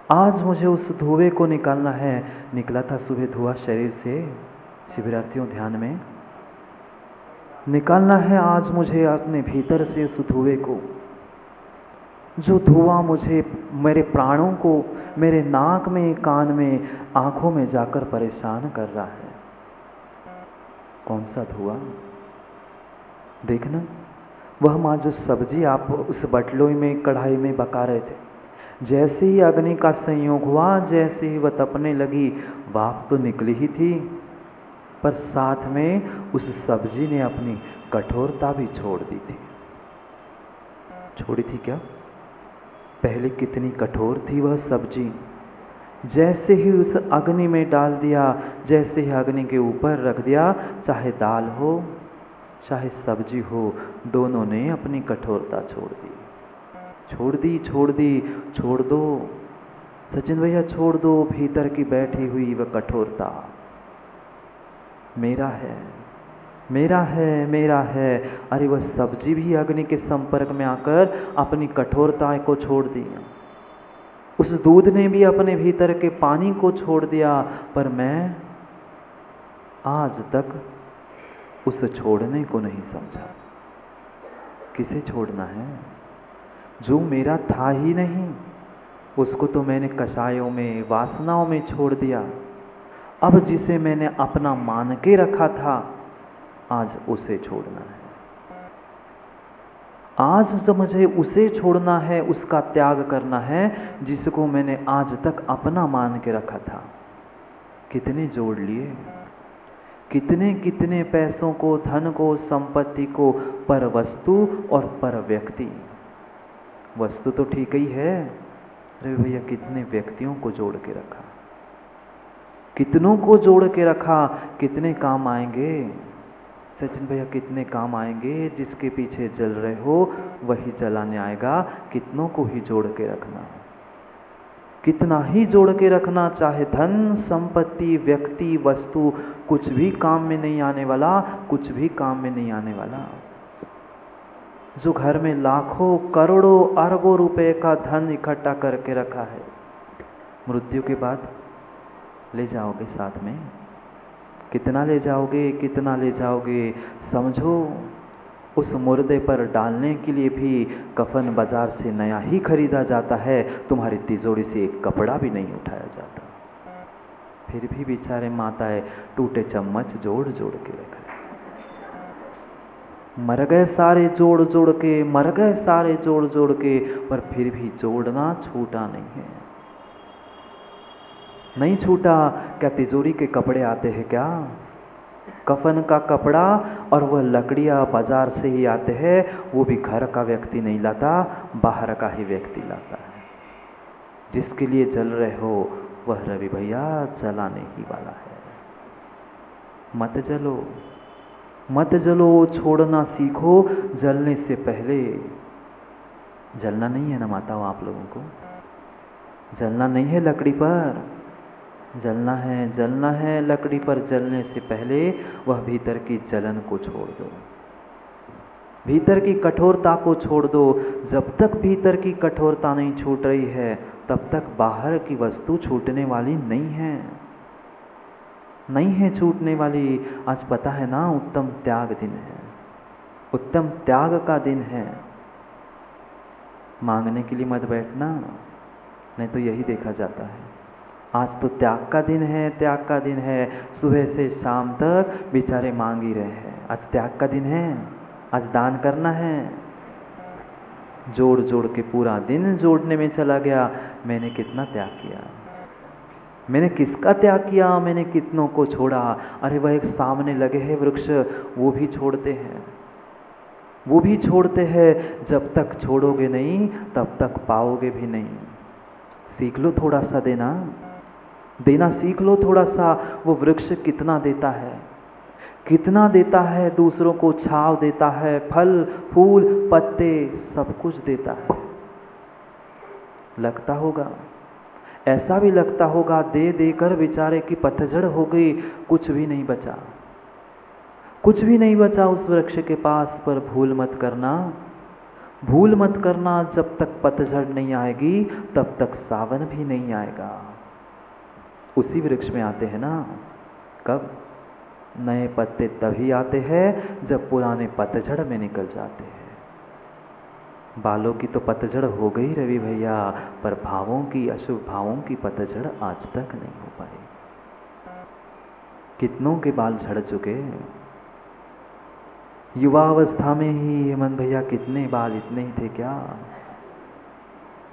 आज मुझे उस धुएं को निकालना है। निकला था सुबह धुआं शरीर से, शिविरार्थियों ध्यान में। निकालना है आज मुझे अपने भीतर से उस धुएं को, जो धुआं मुझे, मेरे प्राणों को, मेरे नाक में, कान में, आंखों में जाकर परेशान कर रहा है। कौन सा धुआं? देखना, वह माँ जो सब्जी आप उस बटलोई में, कढ़ाई में पका रहे थे, जैसे ही अग्नि का संयोग हुआ, जैसे ही वह तपने लगी, वाप तो निकली ही थी, पर साथ में उस सब्जी ने अपनी कठोरता भी छोड़ दी थी। छोड़ी थी क्या? पहले कितनी कठोर थी वह सब्जी। जैसे ही उस अग्नि में डाल दिया, जैसे ही अग्नि के ऊपर रख दिया, चाहे दाल हो चाहे सब्जी हो, दोनों ने अपनी कठोरता छोड़ दी। छोड़ दी, छोड़ दी, छोड़ दो सचिन भैया, छोड़ दो भीतर की बैठी हुई वह कठोरता। मेरा है, मेरा है, मेरा है। अरे वह सब्जी भी अग्नि के संपर्क में आकर अपनी कठोरता को छोड़ दी। उस दूध ने भी अपने भीतर के पानी को छोड़ दिया, पर मैं आज तक उस छोड़ने को नहीं समझा। किसे छोड़ना है? जो मेरा था ही नहीं, उसको तो मैंने कषायों में, वासनाओं में छोड़ दिया। अब जिसे मैंने अपना मान के रखा था, आज उसे छोड़ना है। आज जो मुझे उसे छोड़ना है, उसका त्याग करना है, जिसको मैंने आज तक अपना मान के रखा था। कितने जोड़ लिए, कितने कितने पैसों को, धन को, संपत्ति को, पर वस्तु और पर व्यक्ति। वस्तु तो ठीक ही है, अरे भैया कितने व्यक्तियों को जोड़ के रखा, कितनों को जोड़ के रखा। कितने काम आएंगे सचिन भैया, कितने काम आएंगे? जिसके पीछे जल रहे हो वही जलाने आएगा। कितनों को ही जोड़ के रखना, कितना ही जोड़ के रखना, चाहे धन, संपत्ति, व्यक्ति, वस्तु, कुछ भी काम में नहीं आने वाला, कुछ भी काम में नहीं आने वाला। जो घर में लाखों, करोड़ों, अरबों रुपए का धन इकट्ठा करके रखा है, मृत्यु के बाद ले जाओगे साथ में? कितना ले जाओगे, कितना ले जाओगे? समझो, उस मुर्दे पर डालने के लिए भी कफन बाजार से नया ही खरीदा जाता है, तुम्हारी तिजोरी से एक कपड़ा भी नहीं उठाया जाता। फिर भी बेचारे माताएं टूटे चम्मच जोड़ जोड़ के रख रहे। मर गए सारे जोड़ जोड़ के, मर गए सारे जोड़ जोड़ के, पर फिर भी जोड़ना छूटा नहीं है। नहीं छूटा। क्या तिजोरी के कपड़े आते हैं क्या? कफन का कपड़ा और वह लकड़ियाँ बाजार से ही आते हैं, वो भी घर का व्यक्ति नहीं लाता, बाहर का ही व्यक्ति लाता है। जिसके लिए जल रहे हो वह रवि भैया जलाने ही वाला है। मत जलो, मत जलो, छोड़ना सीखो। जलने से पहले, जलना नहीं है ना माताओं आप लोगों को? जलना नहीं है लकड़ी पर, जलना है, जलना है लकड़ी पर। जलने से पहले वह भीतर की जलन को छोड़ दो, भीतर की कठोरता को छोड़ दो। जब तक भीतर की कठोरता नहीं छूट रही है, तब तक बाहर की वस्तु छूटने वाली नहीं है, नहीं है छूटने वाली। आज पता है ना, उत्तम त्याग दिन है, उत्तम त्याग का दिन है। मांगने के लिए मत बैठना, नहीं तो यही देखा जाता है। आज तो त्याग का दिन है, त्याग का दिन है। सुबह से शाम तक बेचारे मांग ही रहे हैं। आज त्याग का दिन है, आज दान करना है। जोड़ जोड़ के पूरा दिन जोड़ने में चला गया। मैंने कितना त्याग किया, मैंने किसका त्याग किया, मैंने कितनों को छोड़ा। अरे वह एक सामने लगे हैं वृक्ष, वो भी छोड़ते हैं, वो भी छोड़ते हैं। जब तक छोड़ोगे नहीं, तब तक पाओगे भी नहीं। सीख लो थोड़ा सा देना, देना सीख लो थोड़ा सा। वो वृक्ष कितना देता है, कितना देता है, दूसरों को छांव देता है, फल फूल पत्ते सब कुछ देता है। लगता होगा, ऐसा भी लगता होगा, दे देकर बेचारे की पतझड़ हो गई, कुछ भी नहीं बचा, कुछ भी नहीं बचा उस वृक्ष के पास। पर भूल मत करना, भूल मत करना, जब तक पतझड़ नहीं आएगी तब तक सावन भी नहीं आएगा। उसी वृक्ष में आते हैं ना, कब? नए पत्ते तभी आते हैं जब पुराने पतझड़ में निकल जाते हैं। बालों की तो पतझड़ हो गई रवि भैया, पर भावों की, अशुभ भावों की पतझड़ आज तक नहीं हो पाई। कितनों के बाल झड़ चुके। युवावस्था में ही हेमंत भैया कितने बाल, इतने ही थे क्या?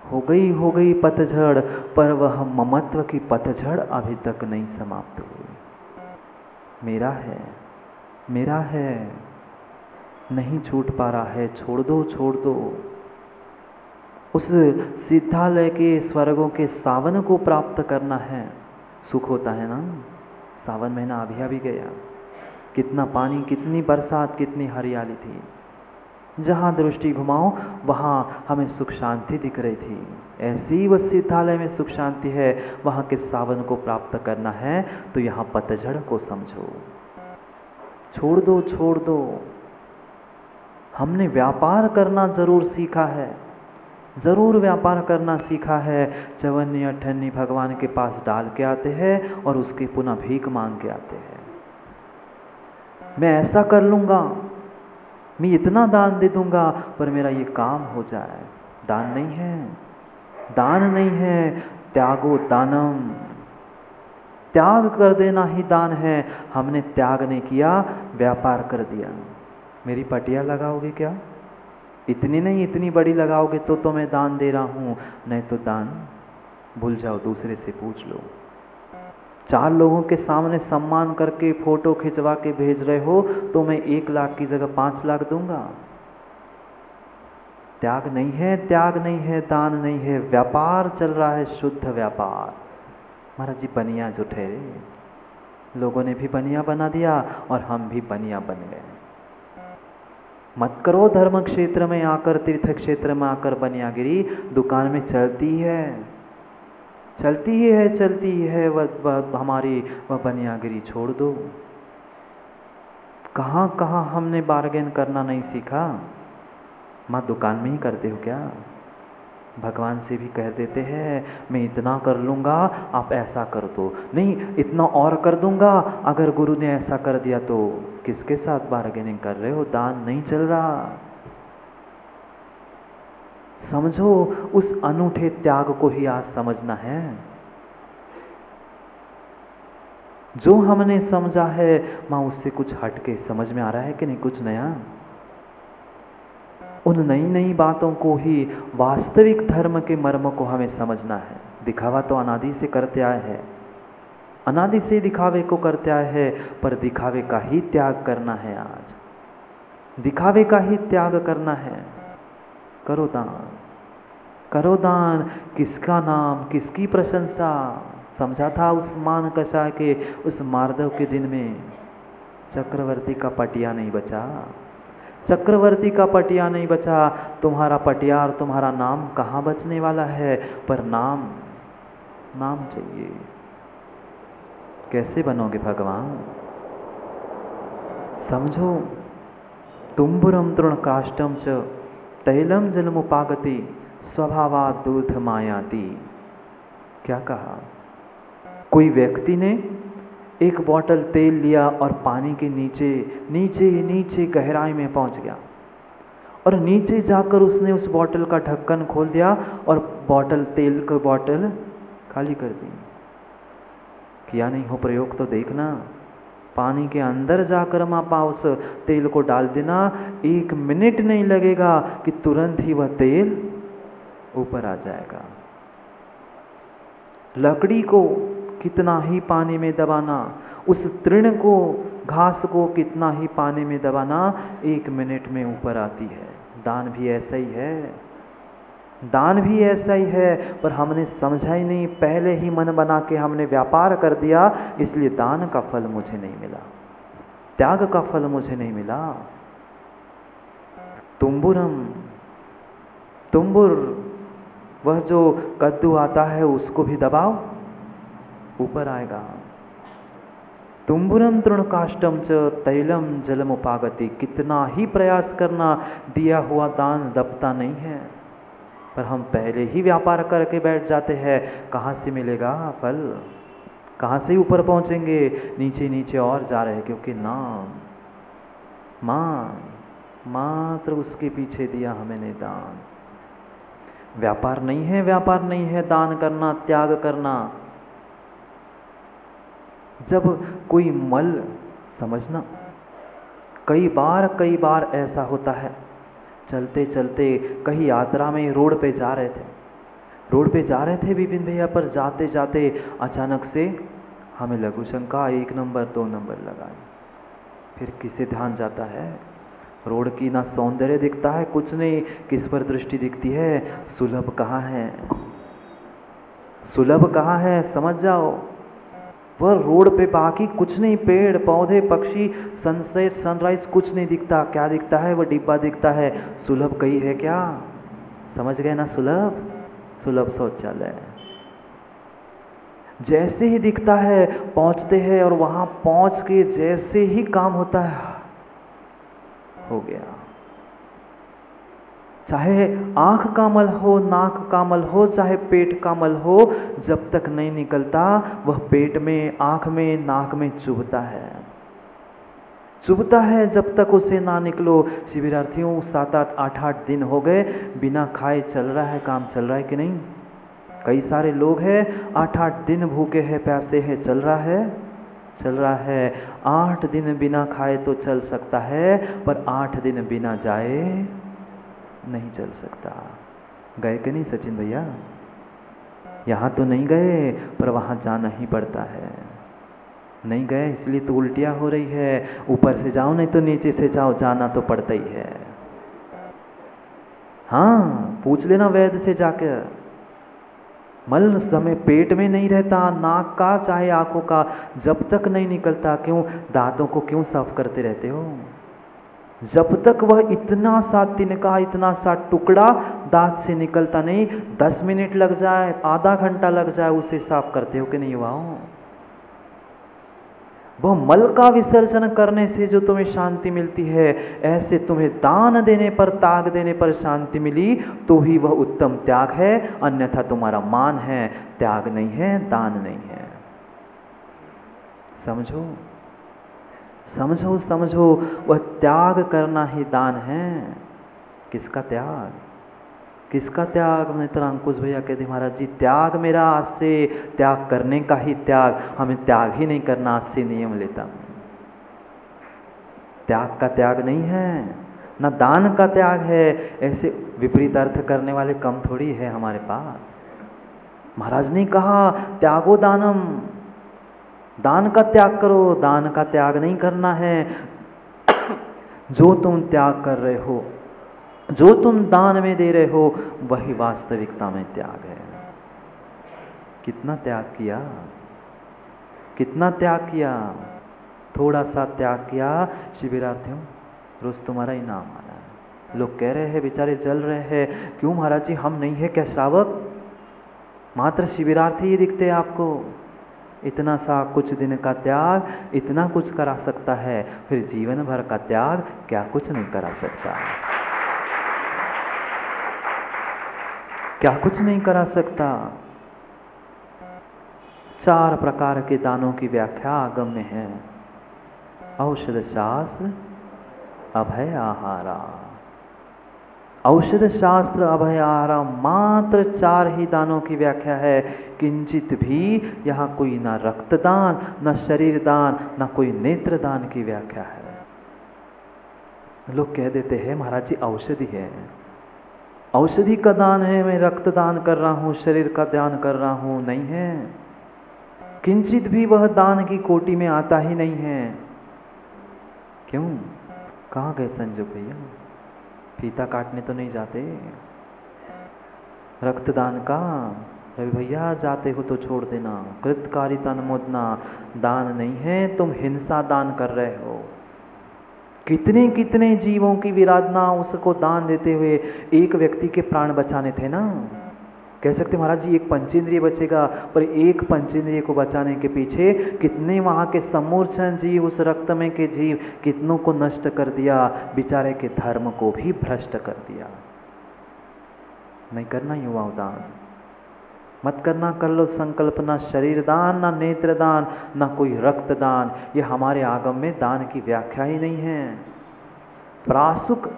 हो गई पतझड़, पर वह ममत्व की पतझड़ अभी तक नहीं समाप्त हुई। मेरा है, मेरा है, नहीं छूट पा रहा है, छोड़ दो, छोड़ दो। उस सिद्धालय के स्वर्गों के सावन को प्राप्त करना है। सुख होता है ना। सावन महीना अभी गया, कितना पानी, कितनी बरसात, कितनी हरियाली थी। जहाँ दृष्टि घुमाओ वहाँ हमें सुख शांति दिख रही थी। ऐसी वह सिद्धालय में सुख शांति है। वहाँ के सावन को प्राप्त करना है तो यहाँ पतझड़ को समझो। छोड़ दो, छोड़ दो। हमने व्यापार करना जरूर सीखा है, जरूर व्यापार करना सीखा है। चवन्नी अठन्नी भगवान के पास डाल के आते हैं और उसकी पुनः भीख मांग के आते हैं। मैं ऐसा कर लूँगा, मैं इतना दान दे दूंगा, पर मेरा ये काम हो जाए। दान नहीं है, दान नहीं है। त्यागो दानम, त्याग कर देना ही दान है। हमने त्याग नहीं किया, व्यापार कर दिया। मेरी पटिया लगाओगे क्या? इतनी नहीं, इतनी बड़ी लगाओगे तो मैं दान दे रहा हूँ, नहीं तो दान भूल जाओ, दूसरे से पूछ लो। 4 लोगों के सामने सम्मान करके फोटो खिंचवा के भेज रहे हो तो मैं 1 लाख की जगह 5 लाख दूंगा। त्याग नहीं है, त्याग नहीं है, दान नहीं है, व्यापार चल रहा है, शुद्ध व्यापार। महाराज जी बनिया जो ठहरे, लोगों ने भी बनिया बना दिया और हम भी बनिया बन गए। मत करो धर्म क्षेत्र में आकर, तीर्थ क्षेत्र में आकर बनियागिरी। दुकान में चलती है, चलती ही है, चलती ही है वह हमारी वह बनियागिरी। छोड़ दो। कहाँ कहाँ हमने बार्गेन करना नहीं सीखा। माँ दुकान में ही करते हो क्या? भगवान से भी कह देते हैं मैं इतना कर लूँगा, आप ऐसा कर दो। नहीं, इतना और कर दूंगा, अगर गुरु ने ऐसा कर दिया तो। किसके साथ बार्गेनिंग कर रहे हो? दान नहीं चल रहा। समझो, उस अनूठे त्याग को ही आज समझना है। जो हमने समझा है माँ, उससे कुछ हटके समझ में आ रहा है कि नहीं? कुछ नया। उन नई नई बातों को ही, वास्तविक धर्म के मर्म को हमें समझना है। दिखावा तो अनादि से करते आए हैं, अनादि से दिखावे को करते आए हैं, पर दिखावे का ही त्याग करना है। आज दिखावे का ही त्याग करना है। करो दान, करो दान। किसका नाम, किसकी प्रशंसा? समझा था उस मान कषाय के, उस मार्दव के दिन में चक्रवर्ती का पटिया नहीं बचा। चक्रवर्ती का पटिया नहीं बचा। तुम्हारा पटिया और तुम्हारा नाम कहाँ बचने वाला है? पर नाम, नाम चाहिए। कैसे बनोगे भगवान? समझो, तुम्बुरम तृण काष्टम च तैलम जलमुपागति स्वभावात् दूध मायाति। क्या कहा? कोई व्यक्ति ने एक बोतल तेल लिया और पानी के नीचे नीचे नीचे गहराई में पहुंच गया, और नीचे जाकर उसने उस बोतल का ढक्कन खोल दिया और बोतल, तेल का बोतल खाली कर दी। किया नहीं हो प्रयोग तो देखना। पानी के अंदर जाकर मापा उस तेल को डाल देना, 1 मिनट नहीं लगेगा कि तुरंत ही वह तेल ऊपर आ जाएगा। लकड़ी को कितना ही पानी में दबाना, उस तृण को, घास को कितना ही पानी में दबाना, 1 मिनट में ऊपर आती है। दान भी ऐसा ही है, दान भी ऐसा ही है, पर हमने समझा ही नहीं। पहले ही मन बना के हमने व्यापार कर दिया, इसलिए दान का फल मुझे नहीं मिला, त्याग का फल मुझे नहीं मिला। तुम्बुरम, तुम्बुर, वह जो कद्दू आता है उसको भी दबाओ, ऊपर आएगा। तुम्बुरम तृणकाष्टम च तैलम जलमुपागति। कितना ही प्रयास करना, दिया हुआ दान दबता नहीं है। पर हम पहले ही व्यापार करके बैठ जाते हैं, कहाँ से मिलेगा फल, कहाँ से ऊपर पहुँचेंगे, नीचे नीचे और जा रहे हैं। क्योंकि नाम मान मात्र उसके पीछे दिया हमें ने दान। व्यापार नहीं है, व्यापार नहीं है दान करना, त्याग करना। जब कोई मल, समझना, कई बार ऐसा होता है, चलते चलते कहीं यात्रा में रोड पे जा रहे थे विपिन भैया, पर जाते जाते अचानक से हमें लघु शंका, 1 नंबर 2 नंबर लगाई। फिर किसे ध्यान जाता है, रोड की ना सौंदर्य दिखता है, कुछ नहीं, किस पर दृष्टि दिखती है, सुलभ कहाँ है, सुलभ कहाँ है, समझ जाओ। वह रोड पे बाकी कुछ नहीं, पेड़ पौधे पक्षी सनसेट सनराइज कुछ नहीं दिखता। क्या दिखता है, वह डिब्बा दिखता है। सुलभ कहीं है क्या, समझ गए ना, सुलभ, सुलभ शौचालय। जैसे ही दिखता है पहुंचते हैं, और वहां पहुंच के जैसे ही काम होता है, हो गया। चाहे आंख का मल हो, नाक का मल हो, चाहे पेट का मल हो, जब तक नहीं निकलता वह पेट में, आंख में, नाक में चुभता है, चुभता है जब तक उसे ना निकलो। शिविरार्थियों 7-8 दिन हो गए बिना खाए चल रहा है, काम चल रहा है कि नहीं? कई सारे लोग हैं 8-8 दिन भूखे हैं, प्यासे हैं, चल रहा है, चल रहा है। 8 दिन बिना खाए तो चल सकता है, पर 8 दिन बिना जाए नहीं चल सकता। गए कि नहीं सचिन भैया? यहाँ तो नहीं गए, पर वहाँ जाना ही पड़ता है। नहीं गए इसलिए तो उल्टियाँ हो रही है। ऊपर से जाओ नहीं तो नीचे से जाओ, जाना तो पड़ता ही है। हाँ, पूछ लेना वैद्य से जाकर। मल समय पेट में नहीं रहता, नाक का चाहे आंखों का, जब तक नहीं निकलता। क्यों? दांतों को क्यों साफ करते रहते हो? जब तक वह इतना सा तिनका, इतना सा टुकड़ा दांत से निकलता नहीं, 10 मिनट लग जाए, आधा घंटा लग जाए, उसे साफ करते हो कि नहीं युवाओं? वह मल का विसर्जन करने से जो तुम्हें शांति मिलती है, ऐसे तुम्हें दान देने पर, त्याग देने पर शांति मिली तो ही वह उत्तम त्याग है। अन्यथा तुम्हारा मान है, त्याग नहीं है, दान नहीं है। समझो समझो समझो, वह त्याग करना ही दान है। किसका त्याग? किसका त्याग? मित्र अंकुश भैया कहते महाराज जी त्याग मेरा आज से, त्याग करने का ही त्याग, हमें त्याग ही नहीं करना, आज से नियम लेता हूं। त्याग का त्याग नहीं है, ना दान का त्याग है। ऐसे विपरीत अर्थ करने वाले कम थोड़ी है हमारे पास। महाराज ने कहा त्यागो दानम, दान का त्याग करो, दान का त्याग नहीं करना है। जो तुम त्याग कर रहे हो, जो तुम दान में दे रहे हो, वही वास्तविकता में त्याग है। कितना त्याग किया, कितना त्याग किया? थोड़ा सा त्याग किया। शिविरार्थियों, रोज तुम्हारा इनाम आ रहा है। लोग कह रहे हैं बेचारे जल रहे हैं, क्यों महाराज जी हम नहीं है क्या श्रावक? मात्र शिविरार्थी ही दिखते हैं आपको। इतना सा कुछ दिन का त्याग इतना कुछ करा सकता है, फिर जीवन भर का त्याग क्या कुछ नहीं करा सकता? क्या कुछ नहीं करा सकता? 4 प्रकार के दानों की व्याख्या आगम में है। औषध शास्त्र, अभय आहारा। औषध शास्त्र, अभय आहारा, मात्र 4 ही दानों की व्याख्या है। किंचित भी यहाँ कोई ना रक्तदान, ना शरीर दान, ना कोई नेत्र दान की व्याख्या है। लोग कह देते हैं महाराज जी औषधि है, औषधि का दान है, मैं रक्तदान कर रहा हूँ, शरीर का दान कर रहा हूँ। नहीं है, किंचित भी वह दान की कोटि में आता ही नहीं है। क्यों? कहाँ गए संजू भैया? फीता काटने तो नहीं जाते? रक्तदान का रवि भैया जाते हो तो छोड़ देना। कृतकारिता अनुमोदना दान नहीं है, तुम हिंसा दान कर रहे हो। कितने कितने जीवों की विराधना, उसको दान देते हुए एक व्यक्ति के प्राण बचाने थे ना। कह सकते महाराज जी एक पंचेंद्रिय बचेगा, पर एक पंचेंद्रिय को बचाने के पीछे कितने वहाँ के समूर्छन जीव, उस रक्त में के जीव कितनों को नष्ट कर दिया, बेचारे के धर्म को भी भ्रष्ट कर दिया। नहीं करना युवाओं दान, मत करना, कर लो संकल्प, ना शरीर दान, ना नेत्र दान, ना कोई रक्त दान। ये हमारे आगम में दान की व्याख्या ही नहीं है। प्रासुक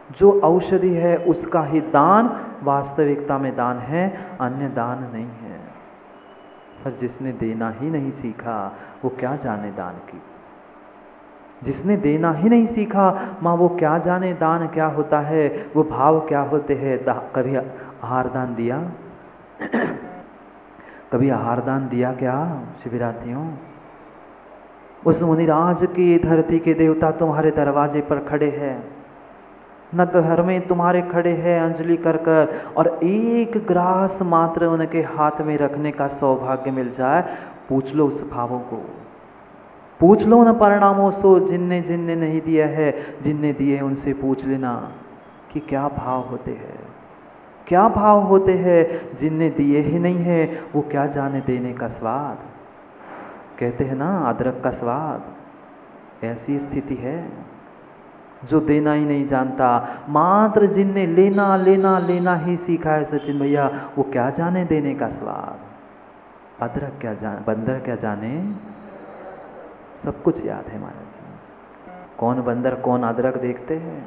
जो औषधि है उसका ही दान वास्तविकता में दान है, अन्य दान नहीं है। पर जिसने देना ही नहीं सीखा वो क्या जाने दान की। जिसने देना ही नहीं सीखा माँ वो क्या जाने दान क्या होता है, वो भाव क्या होते हैं। कभी आहार दान दिया कभी आहार दान दिया क्या शिविरार्थियों? उस मुनिराज की धरती के देवता तुम्हारे दरवाजे पर खड़े हैं, न घर में तुम्हारे खड़े हैं अंजलि कर कर, और एक ग्रास मात्र उनके हाथ में रखने का सौभाग्य मिल जाए, पूछ लो उस भावों को, पूछ लो न परिणामों से। जिनने जिनने नहीं दिया है, जिनने दिए उनसे पूछ लेना कि क्या भाव होते हैं, क्या भाव होते हैं। जिनने दिए ही नहीं है वो क्या जाने देने का स्वाद। कहते हैं ना अदरक का स्वाद, ऐसी स्थिति है। जो देना ही नहीं जानता, मात्र जिनने लेना लेना लेना ही सीखा है सचिन भैया, वो क्या जाने देने का स्वाद। अदरक क्या जाने, बंदर क्या जाने, सब कुछ याद है महाराज जी। कौन बंदर कौन अदरक देखते हैं।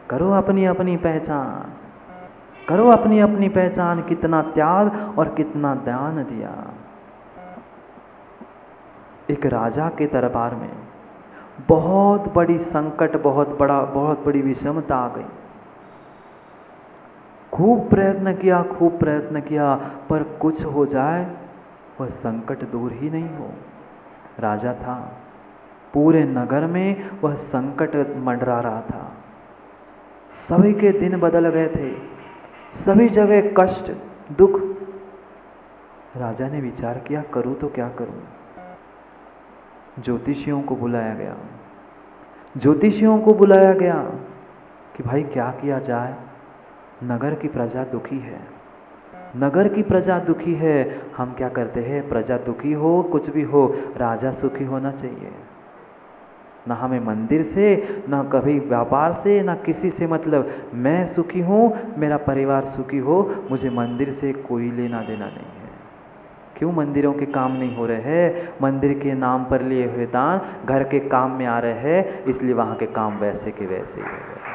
करो अपनी अपनी पहचान, करो अपनी अपनी पहचान, कितना त्याग और कितना दान दिया। एक राजा के दरबार में बहुत बड़ी संकट, बहुत बड़ी विषमता आ गई। खूब प्रयत्न किया, खूब प्रयत्न किया, पर कुछ हो जाए वह संकट दूर ही नहीं हो। राजा था, पूरे नगर में वह संकट मंडरा रहा था। सभी के दिन बदल गए थे, सभी जगह कष्ट दुख। राजा ने विचार किया करूं तो क्या करूं। ज्योतिषियों को बुलाया गया, ज्योतिषियों को बुलाया गया कि भाई क्या किया जाए, नगर की प्रजा दुखी है, नगर की प्रजा दुखी है। हम क्या करते हैं, प्रजा दुखी हो कुछ भी हो, राजा सुखी होना चाहिए। ना हमें मंदिर से, ना कभी व्यापार से, ना किसी से मतलब। मैं सुखी हूँ, मेरा परिवार सुखी हो, मुझे मंदिर से कोई लेना देना नहीं है। क्यों मंदिरों के काम नहीं हो रहे हैं? मंदिर के नाम पर लिए हुए दान घर के काम में आ रहे हैं, इसलिए वहाँ के काम वैसे के वैसे ही हो गए।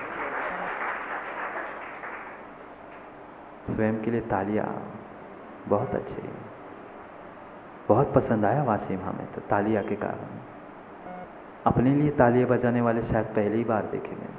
स्वयं के लिए तालियां बहुत अच्छी, बहुत पसंद आया वासिम हमें तो तालिया के कारण। अपने लिए तालियां बजाने वाले शायद पहली बार देखे मैंने।